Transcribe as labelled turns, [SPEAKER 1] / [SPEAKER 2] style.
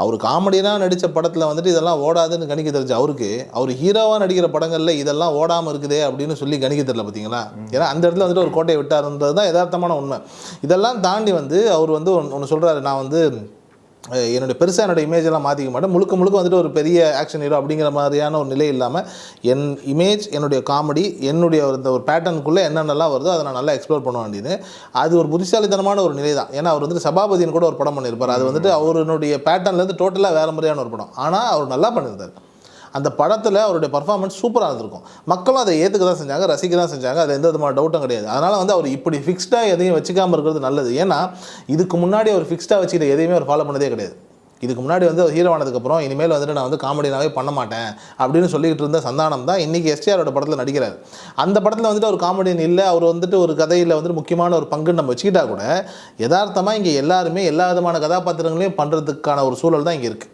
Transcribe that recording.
[SPEAKER 1] அவர் காமெடியனாக நடித்த படத்தில் வந்துட்டு இதெல்லாம் ஓடாதுன்னு கணிக்க தெரிஞ்சு அவருக்கு, அவர் ஹீரோவாக நடிக்கிற படங்களில் இதெல்லாம் ஓடாமல் இருக்குதே அப்படின்னு சொல்லி கணிக்க தெரியல பார்த்தீங்களா. ஏன்னா அந்த இடத்துல வந்துட்டு ஒரு கோட்டையை விட்டாருன்றது தான் யதார்த்தமான உண்மை. இதெல்லாம் தாண்டி வந்து அவர் வந்து ஒன்று சொல்கிறாரு, நான் வந்து என்னுடைய பெருசாக என்னோடய இமேஜெல்லாம் மாற்றிக்க மாட்டேன், முழுக்க முழுக்க வந்துட்டு ஒரு பெரிய ஆக்ஷன் ஹீரோ அப்படிங்கிற மாதிரியான ஒரு நிலை இல்லாமல் என் இமேஜ், என்னுடைய காமெடி, என்னுடைய ஒரு பேட்டர்னுக்குள்ளே என்னென்னலாம் வருதோ அதை நான் நல்லா எக்ஸ்ப்ளோர் பண்ணுவேன் அப்படின்னு. அது ஒரு புத்திசாலித்தனமான ஒரு நிலை தான். ஏன்னா அவர் வந்துட்டு சபாபதியின் கூட ஒரு படம் பண்ணியிருப்பார். அது வந்துட்டு அவருடைய பேட்டர்ன்லேருந்து டோட்டலாக வேறு மாதிரியான ஒரு படம். ஆனால் அவர் நல்லா பண்ணியிருந்தார். அந்த படத்தில் அவருடைய பர்ஃபார்மன்ஸ் சூப்பராக இருந்திருக்கும். மக்களும் அதை ஏற்றுக்க தான் செஞ்சாங்க, ரசிக்க தான் செஞ்சாங்க. அது எந்த விதமான டவுட்டும் கிடையாது. அதனால் வந்து அவர் இப்படி ஃபிக்ஸ்டாக எதையும் வச்சுக்காமல் இருக்கிறது நல்லது. ஏன்னா இதுக்கு முன்னாடி அவர் ஃபிக்ஸ்டாக வச்சுக்கிட்ட எதையுமே அவர் ஃபாலோ பண்ணதே கிடையாது. இதுக்கு முன்னாடி வந்து ஹீரோ ஆனதுக்கப்புறம் இனிமேல் வந்துட்டு நான் வந்து காமெடினாவே பண்ண மாட்டேன் அப்படின்னு சொல்லிக்கிட்டு இருந்த சந்தானம் தான் இன்றைக்கி எஸ்டிஆரோட படத்தில் நடிக்கிறார். அந்த படத்தில் வந்துட்டு ஒரு காமெடியன் இல்லை, அவர் வந்துட்டு ஒரு கதையில் வந்துட்டு முக்கியமான ஒரு பங்குன்னு நம்ம வச்சுக்கிட்டா கூட யதார்த்தமாக இங்கே எல்லாருமே எல்லா விதமான கதாபாத்திரங்களையும் பண்ணுறதுக்கான ஒரு சூழல் தான் இங்கே இருக்குது.